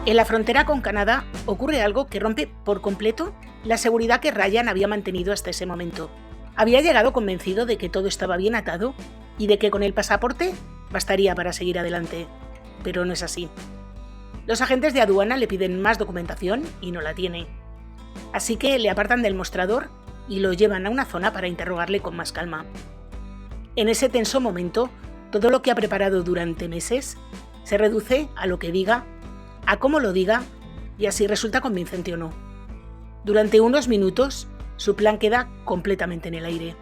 En la frontera con Canadá ocurre algo que rompe por completo la seguridad que Ryan había mantenido hasta ese momento. Había llegado convencido de que todo estaba bien atado y de que con el pasaporte bastaría para seguir adelante. Pero no es así. Los agentes de aduana le piden más documentación y no la tiene. Así que le apartan del mostrador y lo llevan a una zona para interrogarle con más calma. En ese tenso momento, todo lo que ha preparado durante meses se reduce a lo que diga, a cómo lo diga y a si resulta convincente o no. Durante unos minutos, su plan queda completamente en el aire.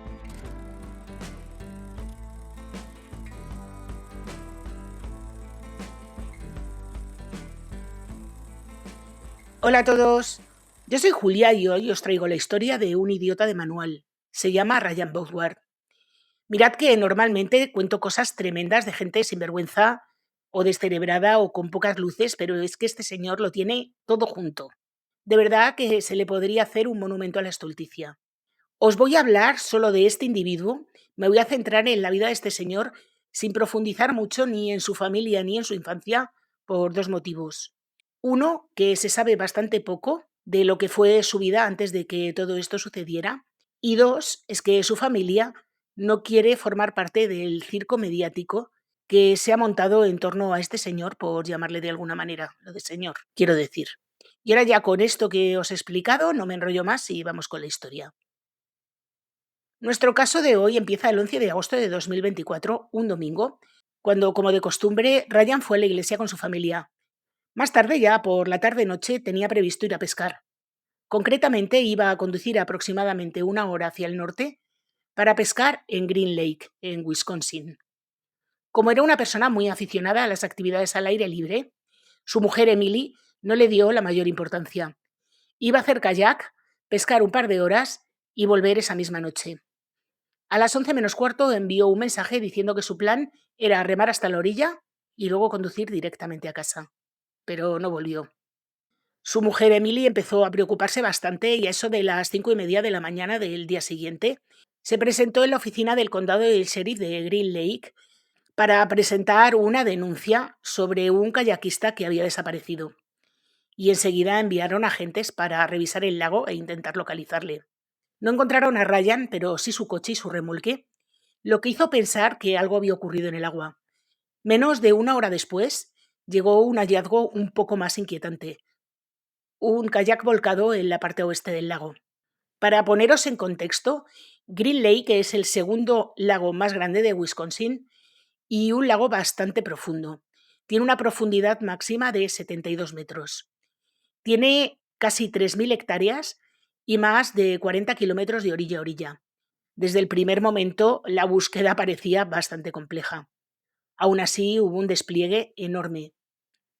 Hola a todos, yo soy Julia y hoy os traigo la historia de un idiota de manual. Se llama Ryan Bogward. Mirad que normalmente cuento cosas tremendas de gente sinvergüenza o descerebrada o con pocas luces, pero es que este señor lo tiene todo junto. De verdad que se le podría hacer un monumento a la estulticia. Os voy a hablar solo de este individuo, me voy a centrar en la vida de este señor sin profundizar mucho ni en su familia ni en su infancia por dos motivos. Uno, que se sabe bastante poco de lo que fue su vida antes de que todo esto sucediera. Y dos, es que su familia no quiere formar parte del circo mediático que se ha montado en torno a este señor, por llamarle de alguna manera, lo de señor, quiero decir. Y ahora ya con esto que os he explicado, no me enrollo más y vamos con la historia. Nuestro caso de hoy empieza el 11 de agosto de 2024, un domingo, cuando, como de costumbre, Ryan fue a la iglesia con su familia. Más tarde, ya por la tarde-noche, tenía previsto ir a pescar. Concretamente, iba a conducir aproximadamente una hora hacia el norte para pescar en Green Lake, en Wisconsin. Como era una persona muy aficionada a las actividades al aire libre, su mujer Emily no le dio la mayor importancia. Iba a hacer kayak, pescar un par de horas y volver esa misma noche. A las 11 menos cuarto envió un mensaje diciendo que su plan era remar hasta la orilla y luego conducir directamente a casa. Pero no volvió. Su mujer Emily empezó a preocuparse bastante y a eso de las 5:30 de la mañana del día siguiente se presentó en la oficina del condado del sheriff de Green Lake para presentar una denuncia sobre un kayakista que había desaparecido. Y enseguida enviaron agentes para revisar el lago e intentar localizarle. No encontraron a Ryan, pero sí su coche y su remolque, lo que hizo pensar que algo había ocurrido en el agua. Menos de una hora después, llegó un hallazgo un poco más inquietante: un kayak volcado en la parte oeste del lago. Para poneros en contexto, Green Lake es el segundo lago más grande de Wisconsin y un lago bastante profundo. Tiene una profundidad máxima de 72 metros. Tiene casi 3.000 hectáreas y más de 40 kilómetros de orilla a orilla. Desde el primer momento, la búsqueda parecía bastante compleja. Aún así, hubo un despliegue enorme.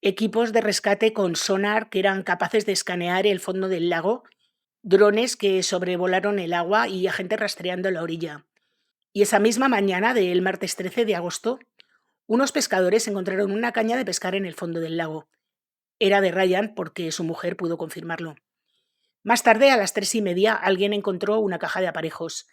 Equipos de rescate con sonar que eran capaces de escanear el fondo del lago, drones que sobrevolaron el agua y agentes rastreando la orilla. Y esa misma mañana del martes 13 de agosto, unos pescadores encontraron una caña de pescar en el fondo del lago. Era de Ryan porque su mujer pudo confirmarlo. Más tarde, a las 3:30, alguien encontró una caja de aparejos.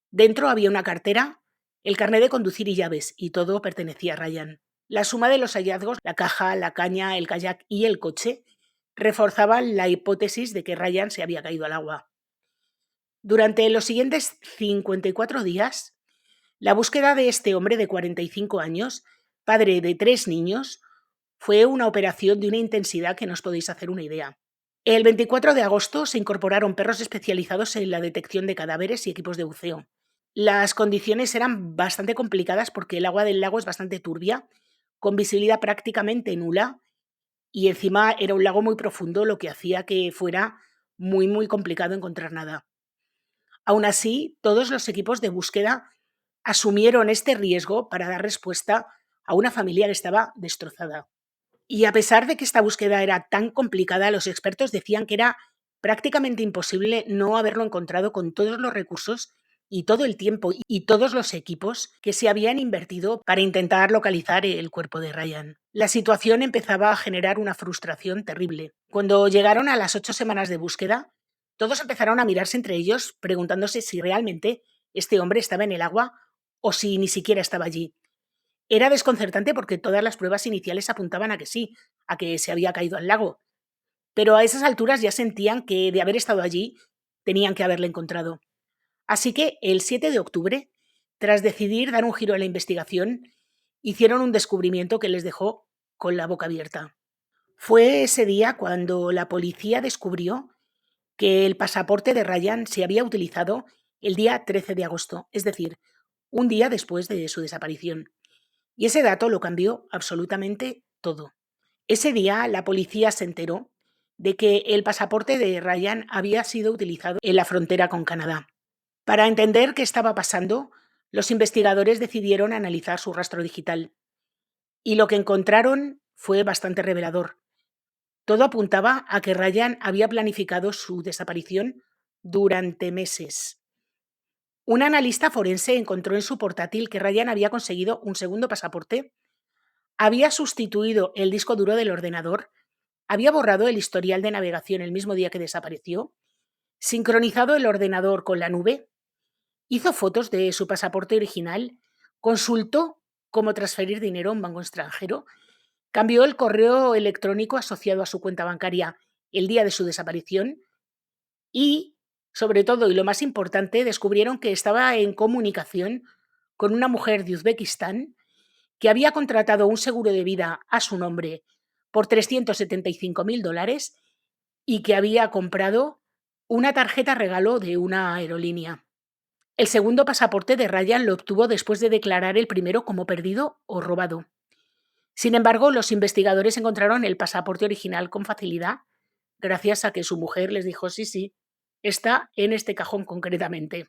Dentro había una cartera, el carnet de conducir y llaves, y todo pertenecía a Ryan. La suma de los hallazgos, la caja, la caña, el kayak y el coche, reforzaban la hipótesis de que Ryan se había caído al agua. Durante los siguientes 54 días, la búsqueda de este hombre de 45 años, padre de 3 niños, fue una operación de una intensidad que no os podéis hacer una idea. El 24 de agosto se incorporaron perros especializados en la detección de cadáveres y equipos de buceo. Las condiciones eran bastante complicadas porque el agua del lago es bastante turbia, con visibilidad prácticamente nula, y encima era un lago muy profundo, lo que hacía que fuera muy complicado encontrar nada. Aún así, todos los equipos de búsqueda asumieron este riesgo para dar respuesta a una familia que estaba destrozada. Y a pesar de que esta búsqueda era tan complicada, los expertos decían que era prácticamente imposible no haberlo encontrado con todos los recursos y todo el tiempo y todos los equipos que se habían invertido para intentar localizar el cuerpo de Ryan. La situación empezaba a generar una frustración terrible. Cuando llegaron a las 8 semanas de búsqueda, todos empezaron a mirarse entre ellos preguntándose si realmente este hombre estaba en el agua o si ni siquiera estaba allí. Era desconcertante porque todas las pruebas iniciales apuntaban a que sí, a que se había caído al lago, pero a esas alturas ya sentían que de haber estado allí tenían que haberle encontrado. Así que el 7 de octubre, tras decidir dar un giro a la investigación, hicieron un descubrimiento que les dejó con la boca abierta. Fue ese día cuando la policía descubrió que el pasaporte de Ryan se había utilizado el día 13 de agosto, es decir, un día después de su desaparición. Y ese dato lo cambió absolutamente todo. Ese día la policía se enteró de que el pasaporte de Ryan había sido utilizado en la frontera con Canadá. Para entender qué estaba pasando, los investigadores decidieron analizar su rastro digital y lo que encontraron fue bastante revelador. Todo apuntaba a que Ryan había planificado su desaparición durante meses. Un analista forense encontró en su portátil que Ryan había conseguido un segundo pasaporte, había sustituido el disco duro del ordenador, había borrado el historial de navegación el mismo día que desapareció, sincronizado el ordenador con la nube, hizo fotos de su pasaporte original, consultó cómo transferir dinero a un banco extranjero, cambió el correo electrónico asociado a su cuenta bancaria el día de su desaparición y, sobre todo, y lo más importante, descubrieron que estaba en comunicación con una mujer de Uzbekistán que había contratado un seguro de vida a su nombre por $375.000 y que había comprado una tarjeta regalo de una aerolínea. El segundo pasaporte de Ryan lo obtuvo después de declarar el primero como perdido o robado. Sin embargo, los investigadores encontraron el pasaporte original con facilidad, gracias a que su mujer les dijo sí, sí, está en este cajón concretamente.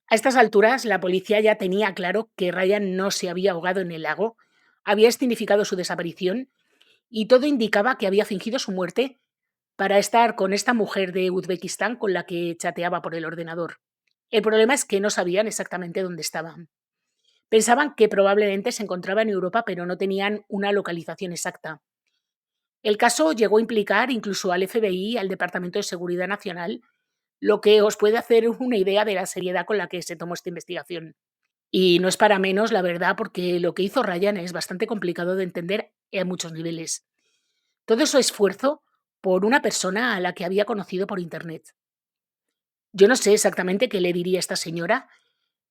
A estas alturas, la policía ya tenía claro que Ryan no se había ahogado en el lago, había escenificado su desaparición y todo indicaba que había fingido su muerte para estar con esta mujer de Uzbekistán con la que chateaba por el ordenador. El problema es que no sabían exactamente dónde estaban. Pensaban que probablemente se encontraba en Europa, pero no tenían una localización exacta. El caso llegó a implicar incluso al FBI, al Departamento de Seguridad Nacional, lo que os puede hacer una idea de la seriedad con la que se tomó esta investigación. Y no es para menos, la verdad, porque lo que hizo Ryan es bastante complicado de entender a muchos niveles. Todo su esfuerzo por una persona a la que había conocido por Internet. Yo no sé exactamente qué le diría a esta señora,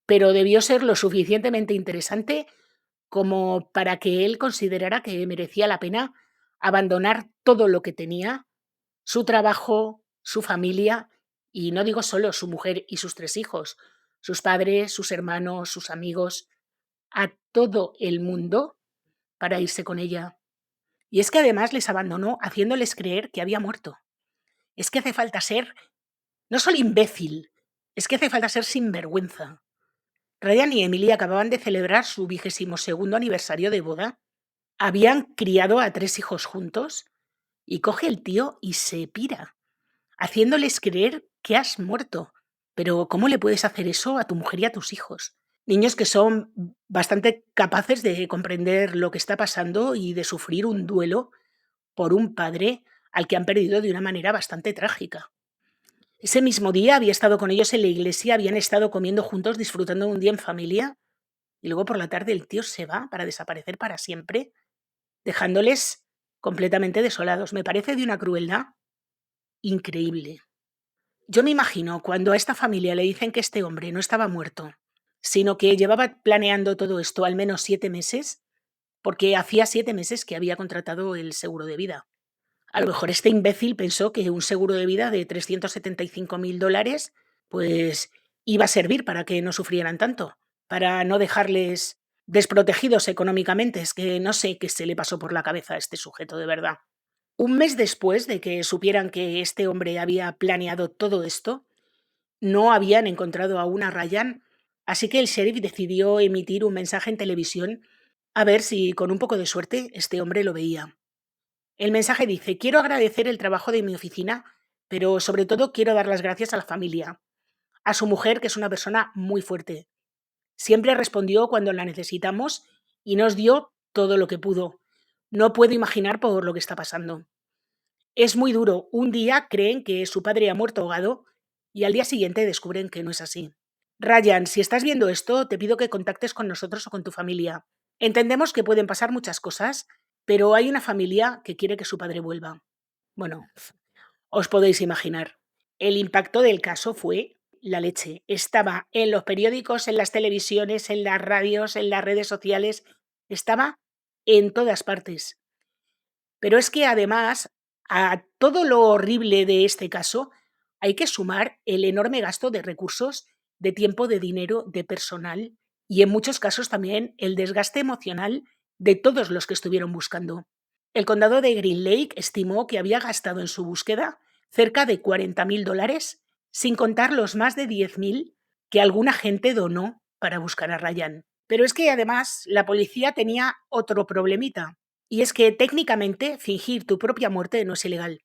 pero debió ser lo suficientemente interesante como para que él considerara que merecía la pena abandonar todo lo que tenía, su trabajo, su familia, y no digo solo su mujer y sus 3 hijos, sus padres, sus hermanos, sus amigos, a todo el mundo para irse con ella. Y es que además les abandonó haciéndoles creer que había muerto. Es que hace falta ser no solo imbécil, es que hace falta ser sinvergüenza. Ryan y Emily acababan de celebrar su 22º aniversario de boda. Habían criado a 3 hijos juntos y coge el tío y se pira, haciéndoles creer que has muerto. Pero ¿cómo le puedes hacer eso a tu mujer y a tus hijos? Niños que son bastante capaces de comprender lo que está pasando y de sufrir un duelo por un padre al que han perdido de una manera bastante trágica. Ese mismo día había estado con ellos en la iglesia, habían estado comiendo juntos, disfrutando de un día en familia, y luego por la tarde el tío se va para desaparecer para siempre, dejándoles completamente desolados. Me parece de una crueldad increíble. Yo me imagino cuando a esta familia le dicen que este hombre no estaba muerto, sino que llevaba planeando todo esto al menos 7 meses, porque hacía 7 meses que había contratado el seguro de vida. A lo mejor este imbécil pensó que un seguro de vida de $375.000 pues iba a servir para que no sufrieran tanto, para no dejarles desprotegidos económicamente. Es que no sé qué se le pasó por la cabeza a este sujeto de verdad. Un mes después de que supieran que este hombre había planeado todo esto, no habían encontrado aún a Ryan, así que el sheriff decidió emitir un mensaje en televisión a ver si con un poco de suerte este hombre lo veía. El mensaje dice: quiero agradecer el trabajo de mi oficina, pero sobre todo quiero dar las gracias a la familia, a su mujer, que es una persona muy fuerte. Siempre respondió cuando la necesitamos y nos dio todo lo que pudo. No puedo imaginar por lo que está pasando. Es muy duro. Un día creen que su padre ha muerto ahogado y al día siguiente descubren que no es así. Ryan, si estás viendo esto, te pido que contactes con nosotros o con tu familia. Entendemos que pueden pasar muchas cosas, pero hay una familia que quiere que su padre vuelva. Bueno, os podéis imaginar. El impacto del caso fue la leche. Estaba en los periódicos, en las televisiones, en las radios, en las redes sociales, estaba en todas partes. Pero es que además, a todo lo horrible de este caso, hay que sumar el enorme gasto de recursos, de tiempo, de dinero, de personal y en muchos casos también el desgaste emocional de todos los que estuvieron buscando. El condado de Green Lake estimó que había gastado en su búsqueda cerca de $40.000, sin contar los más de 10.000 que alguna gente donó para buscar a Ryan. Pero es que además la policía tenía otro problemita, y es que técnicamente fingir tu propia muerte no es ilegal.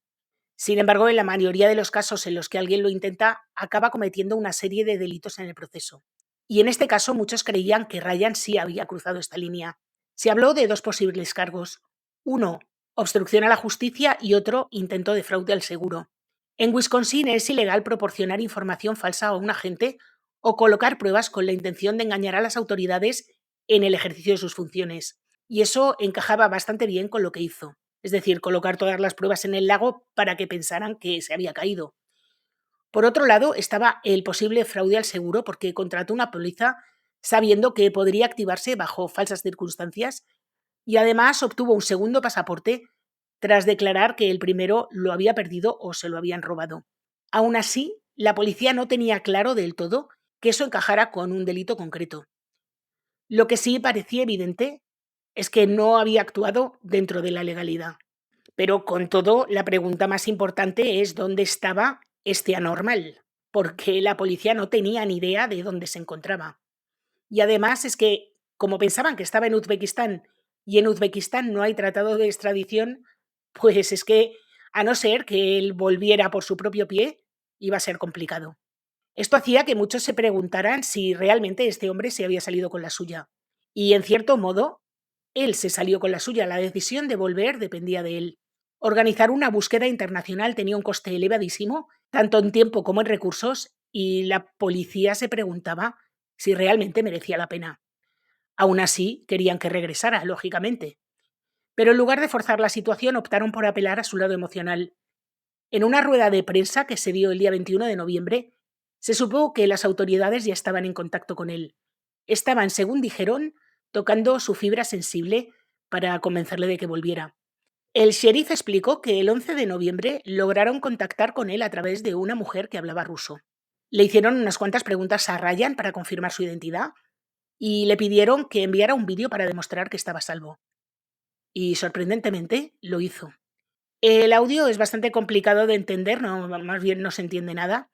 Sin embargo, en la mayoría de los casos en los que alguien lo intenta, acaba cometiendo una serie de delitos en el proceso. Y en este caso muchos creían que Ryan sí había cruzado esta línea. Se habló de dos posibles cargos. Uno, obstrucción a la justicia y otro, intento de fraude al seguro. En Wisconsin es ilegal proporcionar información falsa a un agente o colocar pruebas con la intención de engañar a las autoridades en el ejercicio de sus funciones. Y eso encajaba bastante bien con lo que hizo. Es decir, colocar todas las pruebas en el lago para que pensaran que se había caído. Por otro lado, estaba el posible fraude al seguro porque contrató una póliza sabiendo que podría activarse bajo falsas circunstancias y además obtuvo un segundo pasaporte tras declarar que el primero lo había perdido o se lo habían robado. Aún así, la policía no tenía claro del todo que eso encajara con un delito concreto. Lo que sí parecía evidente es que no había actuado dentro de la legalidad. Pero con todo, la pregunta más importante es dónde estaba este anormal, porque la policía no tenía ni idea de dónde se encontraba. Y además es que, como pensaban que estaba en Uzbekistán y en Uzbekistán no hay tratado de extradición, pues es que, a no ser que él volviera por su propio pie, iba a ser complicado. Esto hacía que muchos se preguntaran si realmente este hombre se había salido con la suya. Y en cierto modo, él se salió con la suya, la decisión de volver dependía de él. Organizar una búsqueda internacional tenía un coste elevadísimo, tanto en tiempo como en recursos, y la policía se preguntaba si realmente merecía la pena. Aún así, querían que regresara, lógicamente. Pero en lugar de forzar la situación, optaron por apelar a su lado emocional. En una rueda de prensa que se dio el día 21 de noviembre, se supo que las autoridades ya estaban en contacto con él. Estaban, según dijeron, tocando su fibra sensible para convencerle de que volviera. El sheriff explicó que el 11 de noviembre lograron contactar con él a través de una mujer que hablaba ruso. Le hicieron unas cuantas preguntas a Ryan para confirmar su identidad y le pidieron que enviara un vídeo para demostrar que estaba a salvo. Y sorprendentemente lo hizo. El audio es bastante complicado de entender, más bien no se entiende nada,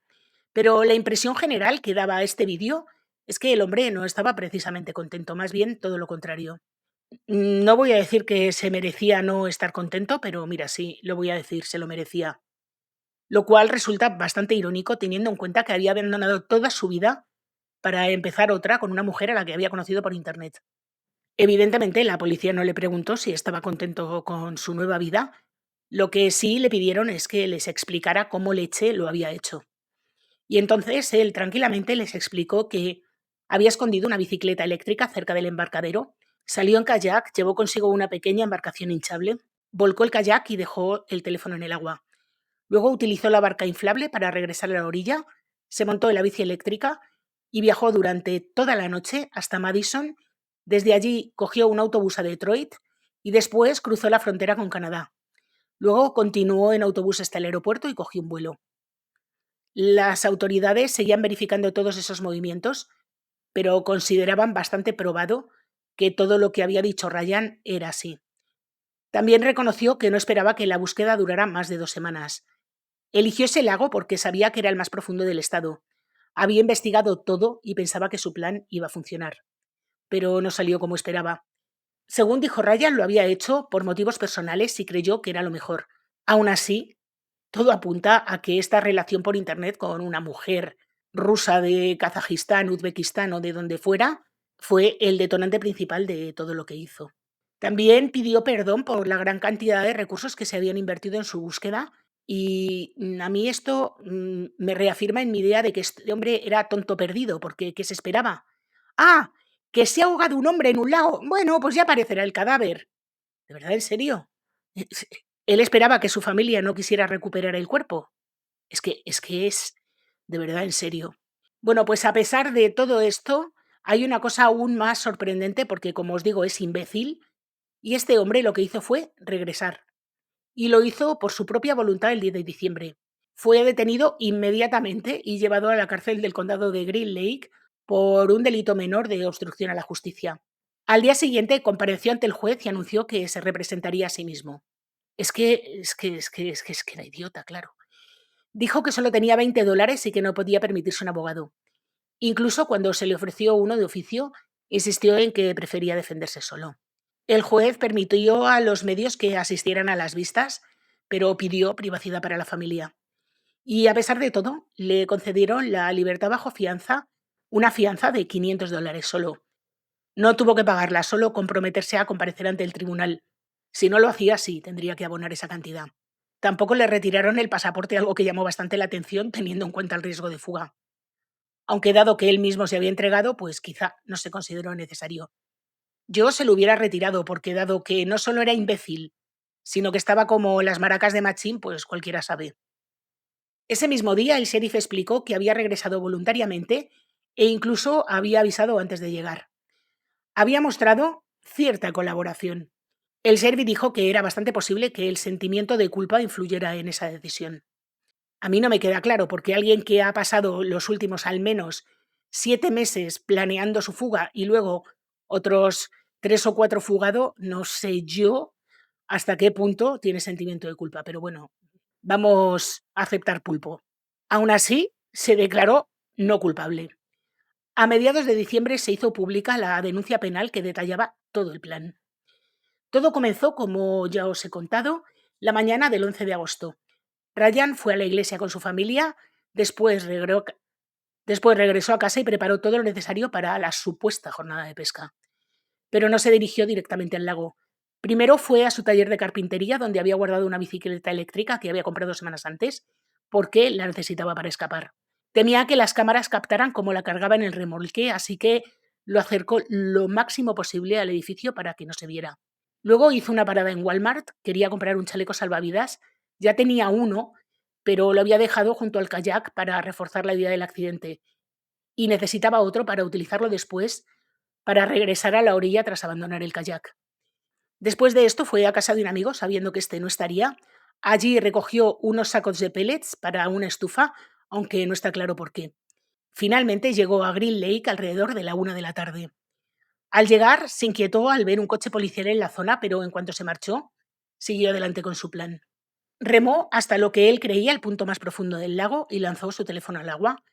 pero la impresión general que daba este vídeo es que el hombre no estaba precisamente contento, más bien todo lo contrario. No voy a decir que se merecía no estar contento, pero mira, sí, lo voy a decir, se lo merecía. Lo cual resulta bastante irónico teniendo en cuenta que había abandonado toda su vida para empezar otra con una mujer a la que había conocido por internet. Evidentemente, la policía no le preguntó si estaba contento con su nueva vida. Lo que sí le pidieron es que les explicara cómo Leche lo había hecho. Y entonces él tranquilamente les explicó que había escondido una bicicleta eléctrica cerca del embarcadero, salió en kayak, llevó consigo una pequeña embarcación hinchable, volcó el kayak y dejó el teléfono en el agua. Luego utilizó la barca inflable para regresar a la orilla, se montó en la bici eléctrica y viajó durante toda la noche hasta Madison. Desde allí cogió un autobús a Detroit y después cruzó la frontera con Canadá. Luego continuó en autobús hasta el aeropuerto y cogió un vuelo. Las autoridades seguían verificando todos esos movimientos, pero consideraban bastante probado que todo lo que había dicho Ryan era así. También reconoció que no esperaba que la búsqueda durara más de 2 semanas. Eligió ese lago porque sabía que era el más profundo del estado. Había investigado todo y pensaba que su plan iba a funcionar. Pero no salió como esperaba. Según dijo Ryan, lo había hecho por motivos personales y creyó que era lo mejor. Aún así, todo apunta a que esta relación por internet con una mujer rusa de Kazajistán, Uzbekistán o de donde fuera fue el detonante principal de todo lo que hizo. También pidió perdón por la gran cantidad de recursos que se habían invertido en su búsqueda y a mí esto me reafirma en mi idea de que este hombre era tonto perdido, porque ¿qué se esperaba? Ah, ¿Que se ha ahogado un hombre en un lago? Bueno, pues ya aparecerá el cadáver. ¿De verdad, en serio? Él esperaba que su familia no quisiera recuperar el cuerpo. Es de verdad, en serio. Bueno, pues a pesar de todo esto, hay una cosa aún más sorprendente porque, como os digo, es imbécil, y este hombre lo que hizo fue regresar. Y lo hizo por su propia voluntad el 10 de diciembre. Fue detenido inmediatamente y llevado a la cárcel del condado de Green Lake por un delito menor de obstrucción a la justicia. Al día siguiente compareció ante el juez y anunció que se representaría a sí mismo. Es que era idiota, claro. Dijo que solo tenía $20 y que no podía permitirse un abogado. Incluso cuando se le ofreció uno de oficio, insistió en que prefería defenderse solo. El juez permitió a los medios que asistieran a las vistas, pero pidió privacidad para la familia. Y a pesar de todo, le concedieron la libertad bajo fianza, una fianza de $500 solo. No tuvo que pagarla, solo comprometerse a comparecer ante el tribunal. Si no lo hacía, sí, tendría que abonar esa cantidad. Tampoco le retiraron el pasaporte, algo que llamó bastante la atención teniendo en cuenta el riesgo de fuga. Aunque dado que él mismo se había entregado, pues quizá no se consideró necesario. Yo se lo hubiera retirado porque dado que no solo era imbécil, sino que estaba como las maracas de Machín, pues cualquiera sabe. Ese mismo día el sheriff explicó que había regresado voluntariamente e incluso había avisado antes de llegar. Había mostrado cierta colaboración. El sheriff dijo que era bastante posible que el sentimiento de culpa influyera en esa decisión. A mí no me queda claro porque alguien que ha pasado los últimos al menos 7 meses planeando su fuga y luego otros 3 o 4 fugado, no sé yo hasta qué punto tiene sentimiento de culpa, pero bueno, vamos a aceptar pulpo. Aún así, se declaró no culpable. A mediados de diciembre se hizo pública la denuncia penal que detallaba todo el plan. Todo comenzó, como ya os he contado, la mañana del 11 de agosto. Ryan fue a la iglesia con su familia, después, después regresó a casa y preparó todo lo necesario para la supuesta jornada de pesca. Pero no se dirigió directamente al lago. Primero fue a su taller de carpintería, donde había guardado una bicicleta eléctrica que había comprado semanas antes, porque la necesitaba para escapar. Temía que las cámaras captaran cómo la cargaba en el remolque, así que lo acercó lo máximo posible al edificio para que no se viera. Luego hizo una parada en Walmart, quería comprar un chaleco salvavidas, ya tenía uno, pero lo había dejado junto al kayak para reforzar la idea del accidente, y necesitaba otro para utilizarlo después para regresar a la orilla tras abandonar el kayak. Después de esto fue a casa de un amigo, sabiendo que este no estaría. Allí recogió unos sacos de pellets para una estufa, aunque no está claro por qué. Finalmente llegó a Green Lake alrededor de la 1 de la tarde. Al llegar, se inquietó al ver un coche policial en la zona, pero en cuanto se marchó, siguió adelante con su plan. Remó hasta lo que él creía el punto más profundo del lago y lanzó su teléfono al agua,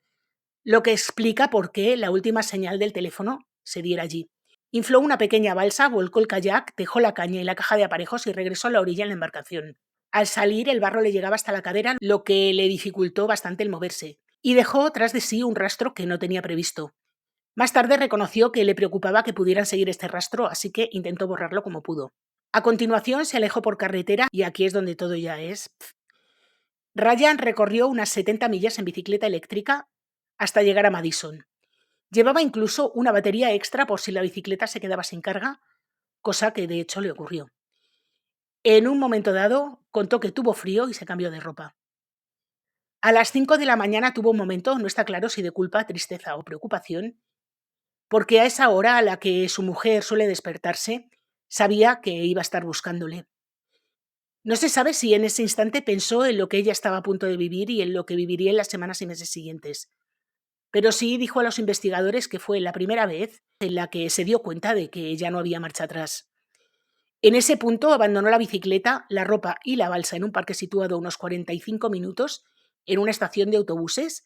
lo que explica por qué la última señal del teléfono se diera allí. Infló una pequeña balsa, volcó el kayak, dejó la caña y la caja de aparejos y regresó a la orilla en la embarcación. Al salir, el barro le llegaba hasta la cadera, lo que le dificultó bastante el moverse, y dejó tras de sí un rastro que no tenía previsto. Más tarde reconoció que le preocupaba que pudieran seguir este rastro, así que intentó borrarlo como pudo. A continuación se alejó por carretera y aquí es donde todo ya es. Ryan recorrió unas 70 millas en bicicleta eléctrica hasta llegar a Madison. Llevaba incluso una batería extra por si la bicicleta se quedaba sin carga, cosa que de hecho le ocurrió. En un momento dado, contó que tuvo frío y se cambió de ropa. A las 5 de la mañana tuvo un momento, no está claro si de culpa, tristeza o preocupación, porque a esa hora a la que su mujer suele despertarse, sabía que iba a estar buscándole. No se sabe si en ese instante pensó en lo que ella estaba a punto de vivir y en lo que viviría en las semanas y meses siguientes. Pero sí dijo a los investigadores que fue la primera vez en la que se dio cuenta de que ya no había marcha atrás. En ese punto abandonó la bicicleta, la ropa y la balsa en un parque situado a unos 45 minutos en una estación de autobuses,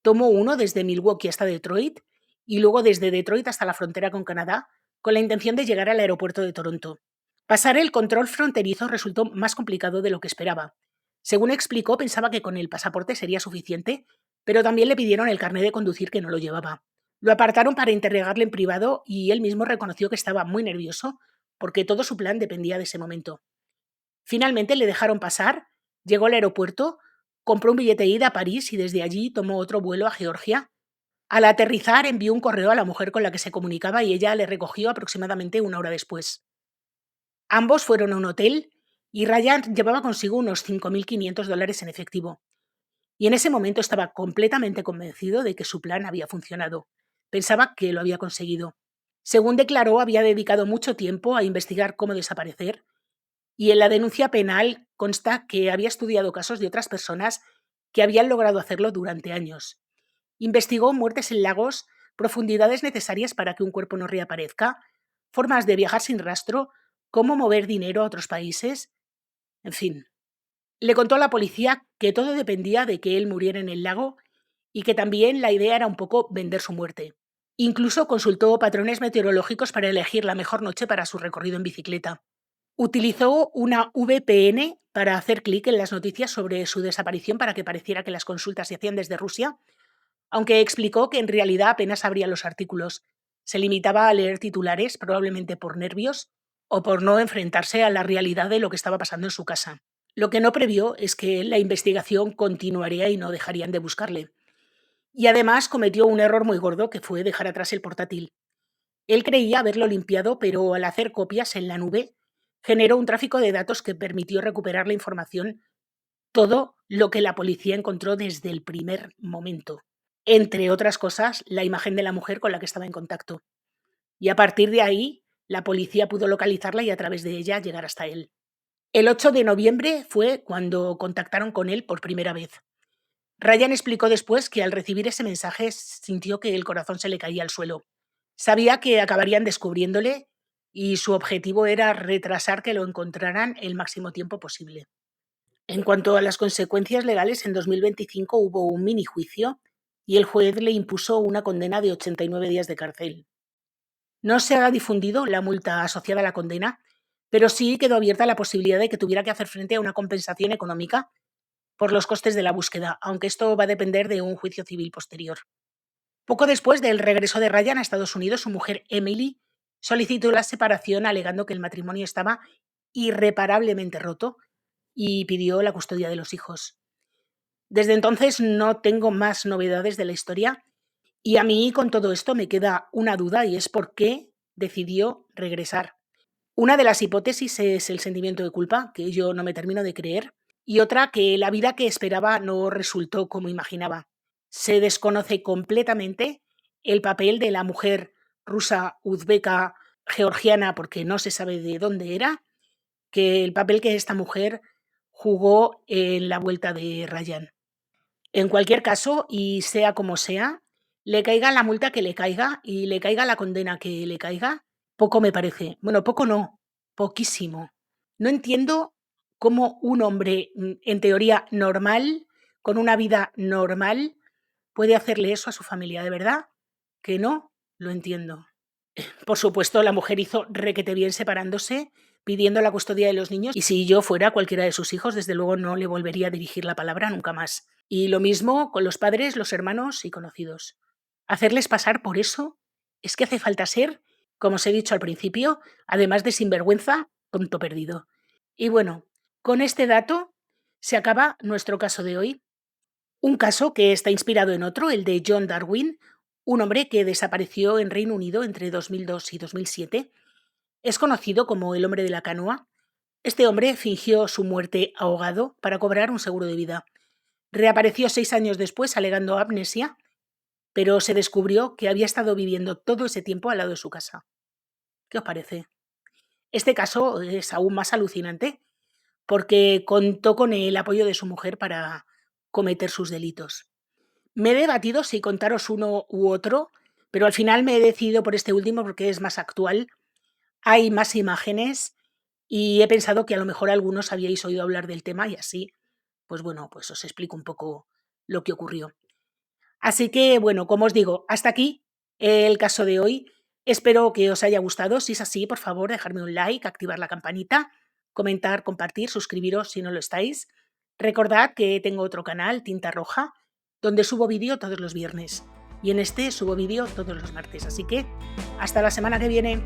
tomó uno desde Milwaukee hasta Detroit y luego desde Detroit hasta la frontera con Canadá con la intención de llegar al aeropuerto de Toronto. Pasar el control fronterizo resultó más complicado de lo que esperaba. Según explicó, pensaba que con el pasaporte sería suficiente, pero también le pidieron el carnet de conducir que no lo llevaba. Lo apartaron para interrogarle en privado y él mismo reconoció que estaba muy nervioso porque todo su plan dependía de ese momento. Finalmente le dejaron pasar, llegó al aeropuerto, compró un billete de ida a París y desde allí tomó otro vuelo a Georgia, Al aterrizar envió un correo a la mujer con la que se comunicaba y ella le recogió aproximadamente una hora después. Ambos fueron a un hotel y Ryan llevaba consigo unos 5.500 dólares en efectivo. Y en ese momento estaba completamente convencido de que su plan había funcionado. Pensaba que lo había conseguido. Según declaró, había dedicado mucho tiempo a investigar cómo desaparecer y en la denuncia penal consta que había estudiado casos de otras personas que habían logrado hacerlo durante años. Investigó muertes en lagos, profundidades necesarias para que un cuerpo no reaparezca, formas de viajar sin rastro, cómo mover dinero a otros países, en fin. Le contó a la policía que todo dependía de que él muriera en el lago y que también la idea era un poco vender su muerte. Incluso consultó patrones meteorológicos para elegir la mejor noche para su recorrido en bicicleta. Utilizó una VPN para hacer clic en las noticias sobre su desaparición para que pareciera que las consultas se hacían desde Rusia, aunque explicó que en realidad apenas abría los artículos. Se limitaba a leer titulares, probablemente por nervios o por no enfrentarse a la realidad de lo que estaba pasando en su casa. Lo que no previó es que la investigación continuaría y no dejarían de buscarle. Y además cometió un error muy gordo que fue dejar atrás el portátil. Él creía haberlo limpiado, pero al hacer copias en la nube, generó un tráfico de datos que permitió recuperar la información, todo lo que la policía encontró desde el primer momento. Entre otras cosas, la imagen de la mujer con la que estaba en contacto. Y a partir de ahí, la policía pudo localizarla y a través de ella llegar hasta él. El 8 de noviembre fue cuando contactaron con él por primera vez. Ryan explicó después que al recibir ese mensaje sintió que el corazón se le caía al suelo. Sabía que acabarían descubriéndole y su objetivo era retrasar que lo encontraran el máximo tiempo posible. En cuanto a las consecuencias legales, en 2025 hubo un mini juicio y el juez le impuso una condena de 89 días de cárcel. No se ha difundido la multa asociada a la condena, pero sí quedó abierta la posibilidad de que tuviera que hacer frente a una compensación económica por los costes de la búsqueda, aunque esto va a depender de un juicio civil posterior. Poco después del regreso de Ryan a Estados Unidos, su mujer Emily solicitó la separación alegando que el matrimonio estaba irreparablemente roto y pidió la custodia de los hijos. Desde entonces no tengo más novedades de la historia y a mí con todo esto me queda una duda y es por qué decidió regresar. Una de las hipótesis es el sentimiento de culpa, que yo no me termino de creer, y otra que la vida que esperaba no resultó como imaginaba. Se desconoce completamente el papel de la mujer rusa, uzbeka, georgiana, porque no se sabe de dónde era, que el papel que esta mujer jugó en la vuelta de Ryan. En cualquier caso, y sea como sea, le caiga la multa que le caiga y le caiga la condena que le caiga, poco me parece. Bueno, poco no, poquísimo. No entiendo cómo un hombre, en teoría normal, con una vida normal, puede hacerle eso a su familia. De verdad que no lo entiendo. Por supuesto, la mujer hizo requete bien separándose, pidiendo la custodia de los niños, y si yo fuera cualquiera de sus hijos, desde luego no le volvería a dirigir la palabra nunca más. Y lo mismo con los padres, los hermanos y conocidos. Hacerles pasar por eso es que hace falta ser, como os he dicho al principio, además de sinvergüenza, tonto perdido. Y bueno, con este dato se acaba nuestro caso de hoy. Un caso que está inspirado en otro, el de John Darwin, un hombre que desapareció en Reino Unido entre 2002 y 2007. Es conocido como el hombre de la canoa. Este hombre fingió su muerte ahogado para cobrar un seguro de vida. Reapareció 6 años después alegando amnesia, pero se descubrió que había estado viviendo todo ese tiempo al lado de su casa. ¿Qué os parece? Este caso es aún más alucinante porque contó con el apoyo de su mujer para cometer sus delitos. Me he debatido si contaros uno u otro, pero al final me he decidido por este último porque es más actual. Hay más imágenes y he pensado que a lo mejor algunos habíais oído hablar del tema y así, pues bueno, pues os explico un poco lo que ocurrió. Así que bueno, como os digo, hasta aquí el caso de hoy. Espero que os haya gustado. Si es así, por favor, dejarme un like, activar la campanita, comentar, compartir, suscribiros si no lo estáis. Recordad que tengo otro canal, Tinta Roja, donde subo vídeo todos los viernes. Y en este subo vídeo todos los martes. Así que hasta la semana que viene.